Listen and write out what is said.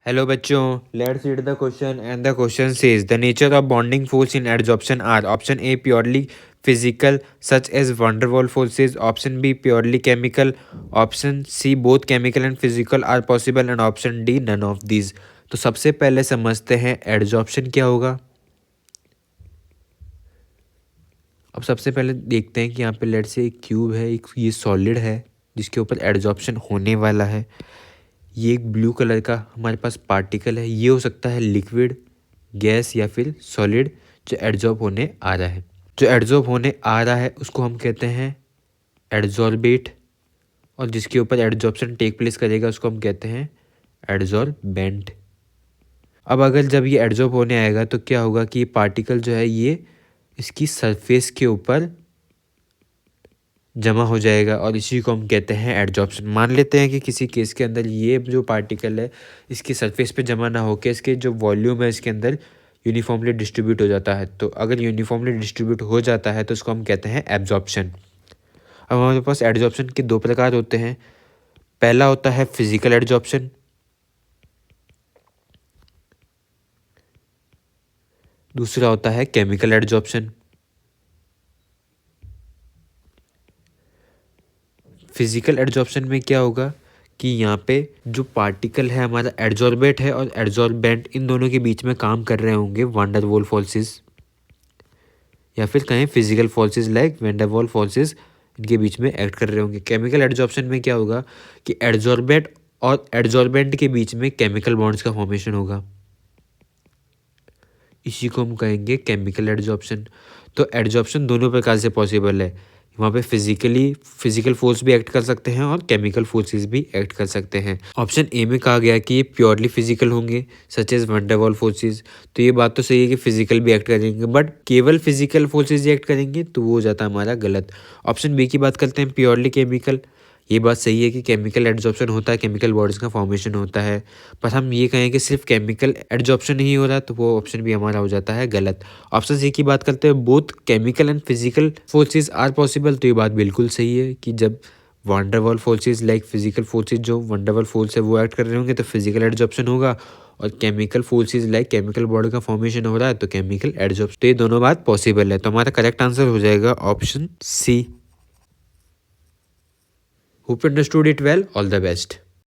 Hello बच्चों, let's read the question and the question says the nature of bonding force in adsorption are option A purely physical such as van der Waals forces, option B purely chemical, option C both chemical and physical are possible and option D none of these. तो सबसे पहले समझते हैं adsorption क्या होगा। अब सबसे पहले देखते हैं कि यहाँ पे लेट्स से एक क्यूब है, एक ये सॉलिड है जिसके ऊपर एडजॉर्प्शन होने वाला है। ये एक ब्लू कलर का हमारे पास पार्टिकल है, ये हो सकता है लिक्विड, गैस या फिर सॉलिड जो एडजॉर्ब होने आ रहा है। जो एडजॉर्ब होने आ रहा है उसको हम कहते हैं एडजॉर्बेट, और जिसके ऊपर एडजॉर्प्शन टेक प्लेस करेगा उसको हम कहते हैं एडजॉर्बेंट। अब अगर जब ये एडजॉर्ब होने आएगा तो क्या होगा कि ये पार्टिकल जो है ये इसकी सरफेस के ऊपर जमा हो जाएगा और इसी को हम कहते हैं एडजॉर्प्शन। मान लेते हैं कि किसी केस के अंदर ये जो पार्टिकल है इसकी सरफेस पे जमा ना होकर इसके जो वॉल्यूम है इसके अंदर यूनिफॉर्मली डिस्ट्रीब्यूट हो जाता है। तो अगर यूनिफॉर्मली डिस्ट्रीब्यूट हो जाता है तो उसको हम कहते हैं एब्जॉर्प्शन। अब हमारे पास एडजॉर्प्शन के दो प्रकार होते हैं। पहला होता है फिजिकल एडजॉर्प्शन, दूसरा होता है केमिकल एडजॉर्प्शन। फिजिकल एडजॉर्प्शन में क्या होगा कि यहाँ पे जो पार्टिकल है हमारा एडजॉर्बेट है और एडजॉर्बेंट इन दोनों के बीच में काम कर रहे होंगे वांडर वॉल फोर्सेस, या फिर कहें physical forces like van der वाल फोर्सेस इनके बीच में एक्ट कर रहे होंगे। केमिकल एडजॉर्प्शन में क्या होगा कि एडजॉर्बेट और एडजॉर्बेंट के बीच में केमिकल बॉन्ड्स का फॉर्मेशन होगा, इसी को हम कहेंगे केमिकल एडजॉर्प्शन। तो एडजॉर्प्शन दोनों प्रकार से पॉसिबल है, वहाँ पे फिजिकल फोर्स भी एक्ट कर सकते हैं और केमिकल फोर्सेस भी एक्ट कर सकते हैं। ऑप्शन ए में कहा गया कि ये प्योरली फिजिकल होंगे such as van der Waals forces, तो ये बात तो सही है कि फिजिकल भी एक्ट करेंगे, बट केवल फिजिकल फोर्सेस एक्ट करेंगे तो वो हो जाता है हमारा गलत। ऑप्शन बी की बात करते हैं प्योरली केमिकल, ये बात सही है कि केमिकल एडजॉर्प्शन होता है, केमिकल बॉडीज का फॉर्मेशन होता है, पर हम ये कहें कि सिर्फ केमिकल एडजॉर्प्शन नहीं हो रहा तो वो ऑप्शन भी हमारा हो जाता है गलत। ऑप्शन सी की बात करते हैं both chemical and physical forces are possible, तो ये बात बिल्कुल सही है कि जब van der Waals forces like physical forces जो वंडरवॉल फोर्स है वो एक्ट कर रहे होंगे तो फिजिकल एडजॉर्प्शन होगा, और chemical forces like chemical body का फॉर्मेशन हो रहा है तो केमिकल एडजॉर्प्शन। तो ये दोनों बात पॉसिबल है, तो हमारा करेक्ट आंसर हो जाएगा option C. Hope you understood it well. All the best.